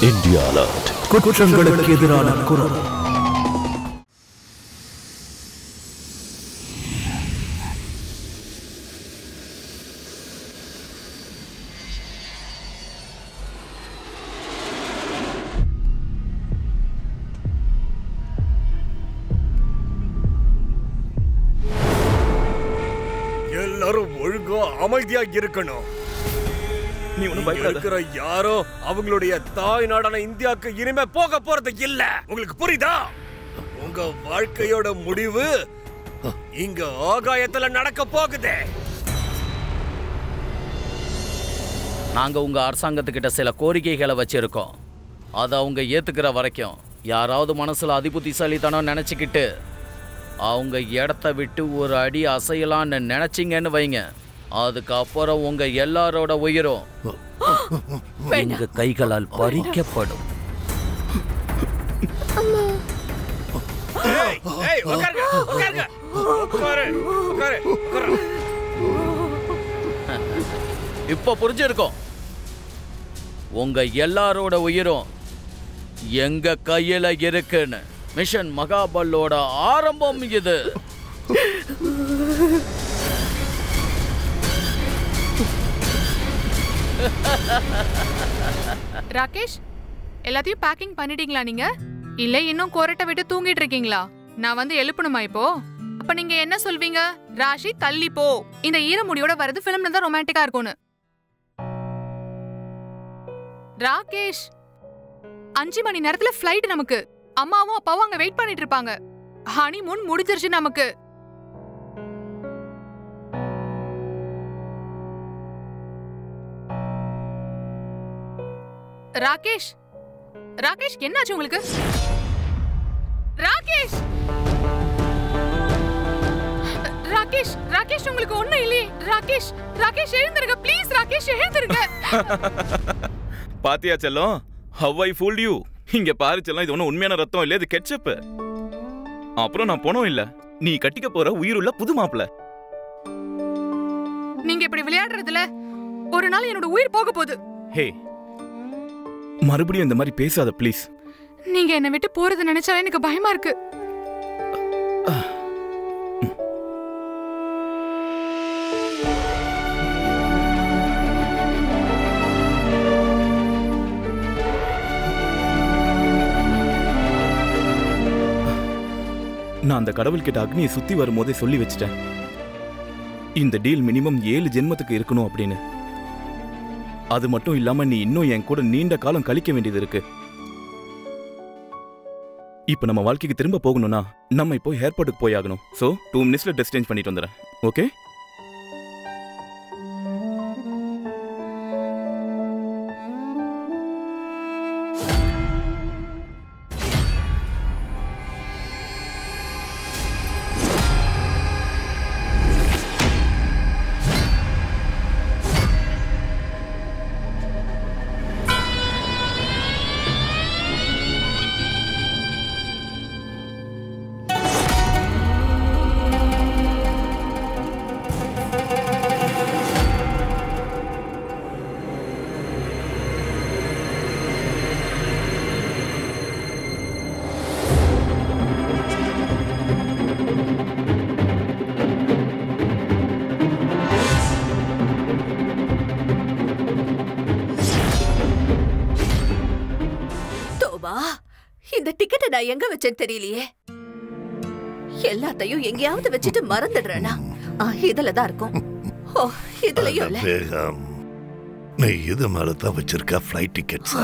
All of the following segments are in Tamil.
India alert. குற்றங்களுக்கு எதிரான குரல். எல்லாரும் ஒழுங்கா அமைதியா இருக்கணும். நீ ஒண்ணும் பயப்படாத. யாரோ அவங்களுடைய தாய் நாடான இந்தியாவுக்கு இனிமே போக போறது இல்ல. உங்களுக்கு புரியுதா? உங்க வாழ்க்கையோட முடிவு இங்க ஆகாயத்துல நடக்க போகுது. நாங்க உங்க அரசாங்கத்துக்கிட்ட சில கோரிக்கைகளை வச்சிருக்கோம். அதை அவங்க ஏத்துக்கிற வரைக்கும் யாராவது மனசுல அதிபுத்திசாலித்தனம் நினைச்சுக்கிட்டு அவங்க இடத்த விட்டு ஒரு அடி அசையலான்னு நினைச்சிங்கன்னு வைங்க, அதுக்கப்புறம் உங்க எல்லாரோட உயிரும் எங்க கைகளால் பறிக்கப்படும். இப்ப புரிஞ்சிருக்கும், உங்க எல்லாரோட உயிரும் எங்க கையில இருக்குன்னு. மிஷன் மகாபலோட ஆரம்பம் இது. ராகேஷ், எல்லாத்தையும் பேக்கிங் பண்ணிட்டீங்களா நீங்க? இல்ல இன்னும் கோரட்டை விட்டு தூங்கிட்டு இருக்கீங்களா? நான் வந்து எழுப்பணுமா இப்போ? அப்ப நீங்க என்ன சொல்வீங்க? ராஷி தள்ளி போ, இந்த ஈரமுடியோட வரது ஃபிலிம்ல தான் ரொமான்டிக்கா இருக்கும்னு. ராகேஷ், 5 மணி நேரத்துல ஃப்ளைட் நமக்கு. அம்மாவும் அப்பாவும் அங்க வெயிட் பண்ணிட்டு இருப்பாங்க. ஹனிமூன் முடிஞ்சிருச்சு நமக்கு. ராகேஷ், ராகேஷ் என்னாச்சு உங்களுக்கு? ராகேஷ், ராகேஷ், ராகேஷ் உங்களுக்கு ஒண்ணும் இல்லையே? ராகேஷ், ராகேஷ் எழுந்திருங்க ப்ளீஸ். ராகேஷ் எழுந்திருங்க. பாத்தியா செல்லம், how I fooled you. இங்க பாரு செல்லம், இது ஒன்னும் உண்மையான ரத்தம் இல்ல, இது கெட்சப். அப்புறம் நான் போனோம் இல்ல, நீ கட்டிக்க போற உயிருள்ள புது மாப்பிள்ள. நீங்க இப்படி விளையாடுறதுல ஒரு நாள் என்னோட உயிர் போக போகுது. ஹே, மறுபடியும் இந்த மாதிரி பேசாத ப்ளீஸ். நீங்க என்ன விட்டு போறது நினைச்சாலே எனக்கு பயமா இருக்கு. நான் அந்த கடவுள்கிட்ட அக்னியை சுத்தி வரும்போதே சொல்லி வச்சிட்டேன், இந்த டீல் மினிமம் 7 ஜென்மத்துக்கு இருக்கணும் அப்படின்னு. அது மட்டும் இல்லாம நீ இன்னும் என் கூட நீண்ட காலம் கழிக்க வேண்டியது இருக்கு. இப்ப நம்ம வாழ்க்கைக்கு திரும்ப போகணும்னா நம்ம இப்போ ஏர்போர்ட்டுக்கு போய் ஆகணும். சோ 2 மினிட்ஸ்ல ட்ரெஸ் சேஞ்ச் பண்ணிட்டு வந்துடுறேன். ஓகே? இந்த டிக்கெட்டை நான் எங்க வச்சேன்னு தெரியலையே. எல்லாத்தையும் எங்கேயாவது வச்சுட்டு மறந்துடுறேனா? இதுலதான் இருக்கும். ஓ, இதுலயும் இல்ல. பேகம், நீ இது மேலதான் வச்சிருக்க ஃப்ளைட் டிக்கெட்ஸ்.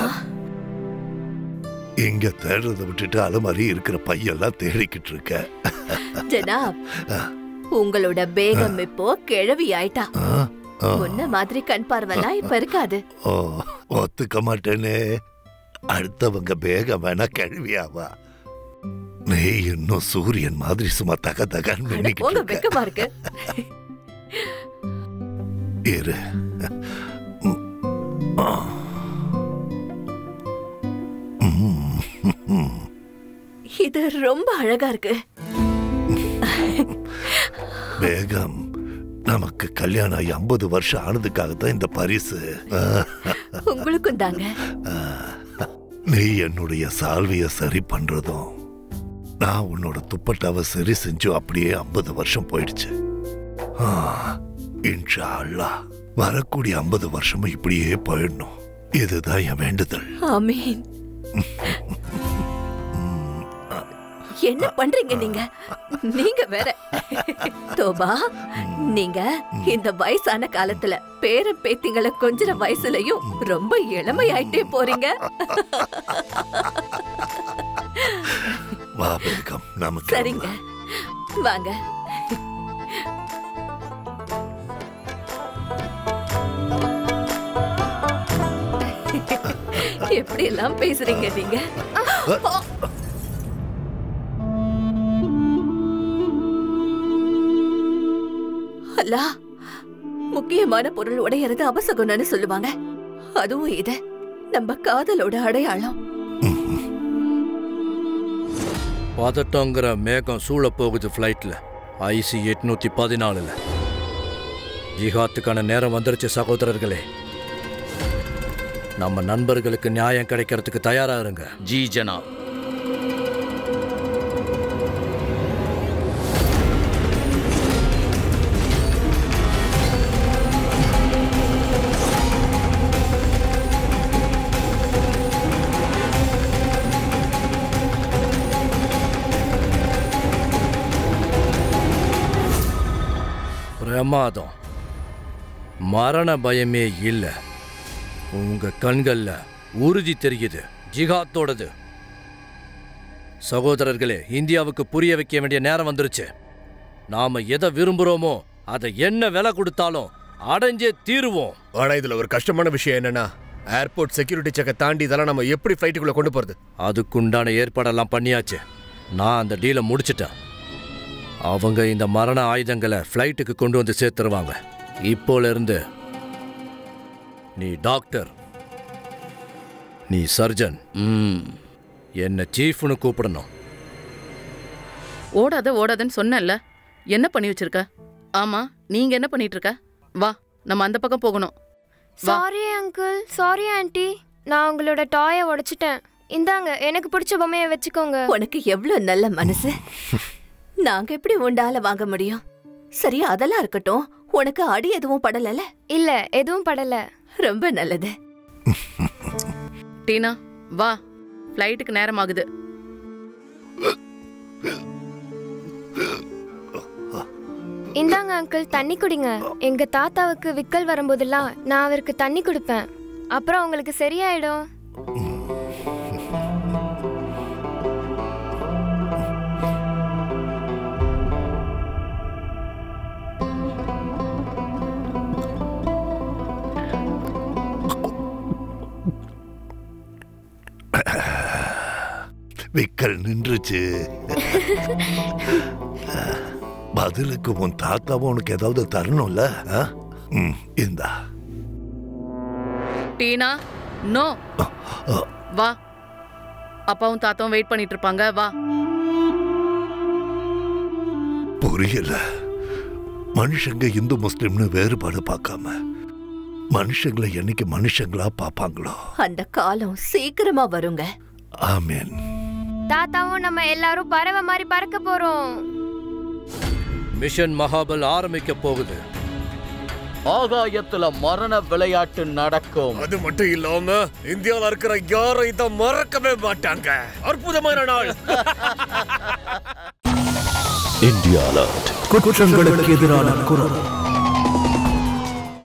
எங்க தேடுறதை விட்டுட்டு அலமாரி இருக்கிற பையெல்லாம் தேடிக்கிட்டு இருக்க. ஜனாப், உங்களோட பேகம் இப்போ கிழவி ஆயிட்டா. முன்ன மாதிரி கண் பார்வெல்லாம் இப்ப இருக்காது. ஒத்துக்க மாட்டேனே. அடுத்தவங்க பேகம் வேணா கேள்வியாவா? நீ இன்னும் சூரியன் மாதிரி சும்மா தக தகன்னு வெக்கமா இருக்கு. இரு, இது ரொம்ப அழகா இருக்கு. பேகம், நமக்கு கல்யாணம் ஆகி 50 வருஷம் ஆனதுக்காக தான் இந்த பரிசு. உங்களுக்கும் தாங்க. நீ என்னுடைய சால்வைய சரி பண்றதும் நான் உன்னோட துப்பட்டாவை சரி செஞ்சு அப்படியே 50 வருஷம் போயிடுச்சு. இன்ஷா அல்லாஹ் வரக்கூடிய 50 வருஷமும் இப்படியே போயிடணும். இதுதான் என் வேண்டுதல். ஆமீன். என்ன பண்றீங்க நீங்க வேற. தோபா, நீங்க இந்த வயசான காலத்துல பேர பேத்திங்களை கொஞ்சிற வயசுலயும் ரொம்ப இளமையாயிட்டே போறீங்க. வா பேகம், நமக்கு சரிங்க, வாங்க. எப்படி எல்லாம் பேசுறீங்க நீங்க? அல்லா, முக்கியமான பொருள் உடையறது அபசகுணம்னு சொல்லுவாங்க. அதுவும் இது நம்ம காதலோட அடையாளம். பதட்டங்கிற மேகம் சூழ போகுது ஃப்ளைட்ல. IC 814ல ஜிஹாத்துக்கான நேரம் வந்துருச்சு சகோதரர்களே. நம்ம நண்பர்களுக்கு நியாயம் கிடைக்கிறதுக்கு தயாரா இருங்க. ஜி ஜனாப். பிரமாதம். மரண பயமே இல்ல. உங்க கண்கள்ல உறுதி தெரியுது, ஜிஹாத்தோடது. சகோதரர்களே, இந்தியாவுக்கு புரிய வைக்க வேண்டிய நேரம் வந்துருச்சு. நாம எதை விரும்புறோமோ அதை என்ன விலை கொடுத்தாலும் அடைஞ்சே தீருவோம். ஆனா இதுல ஒரு கஷ்டமான விஷயம் என்னன்னா, ஏர்போர்ட் செக்யூரிட்டி செக்கை தாண்டி இதெல்லாம் நம்ம எப்படி ஃப்ளைட்டுக்குள்ள கொண்டு போறது? அதுக்குண்டான ஏற்பாடெல்லாம் பண்ணியாச்சு. நான் அந்த டீலை முடிச்சிட்டேன். அவங்க இந்த மரண ஆயுதங்களை ஃப்ளைட்டுக்கு கொண்டு வந்து சேர்த்துருவாங்க. இப்போல இருந்து நீ டாக்டர், நீ சர்ஜன், என்ன சீஃப்னு கூப்பிடணும். ஓடாதன்னு சொன்னல, என்ன பண்ணி வச்சிருக்க? ஆமா, நீங்க என்ன பண்ணிட்டு இருக்க? வா, நம்ம அந்த பக்கம் போகணும். சாரி அங்கிள், சாரி ஆன்ட்டி, நான் உங்களோட டாயை உடைச்சிட்டேன். இந்தாங்க, எனக்கு பிடிச்ச பொம்மையை வச்சுக்கோங்க. உனக்கு எவ்வளவு நல்ல மனசு. நாங்க எப்படி உண்டால வாங்க முடியும்? சரி, அதெல்லாம் இருக்கட்டும். உனக்கு அடி எதுவும் படல? இல்ல, எதுவும் படல. ரொம்ப நல்லது. டீனா, வா, ஃப்ளைட்டுக்கு நேரம் ஆகுது. இந்தாங்க அங்கிள், தண்ணி குடிங்க. எங்க தாத்தாவுக்கு விக்கல் வரும்போதெல்லாம் நான் அவருக்கு தண்ணி கொடுப்பேன். அப்புறம் உங்களுக்கு சரியாயிடும். விக்கல் நின்றுச்சு. பதிலுக்கு உன் தாத்தாவும் உனக்கு ஏதாவது தரணும்ல? இந்தா. டீனா, நோ. வா, அப்பாவும் தாத்தாவும் வெயிட் பண்ணிட்டு இருப்பாங்க. வா. புரியல. மனுஷங்க இந்து முஸ்லிம்னு வேறுபாடு பார்க்காம மனுஷங்களை என்னைக்கு மனுஷங்களா பாப்பாங்களோ அந்த காலம் சீக்கிரமா வருங்க. ஆமென். தாத்தாவும் நம்ம எல்லாரும் பறவை மாதிரி பறக்க போறோம். மிஷன் மகாபல் ஆரம்பிக்க போகுது. ஆகாயத்துல மரண விளையாட்டு நடக்கும். அது மட்டும் இல்லாம இந்தியால இருக்கிற யாரும் இதை மறக்கவே மாட்டாங்க. அற்புதமான நாள். India alert. குற்றங்களுக்கு எதிரான குரல்.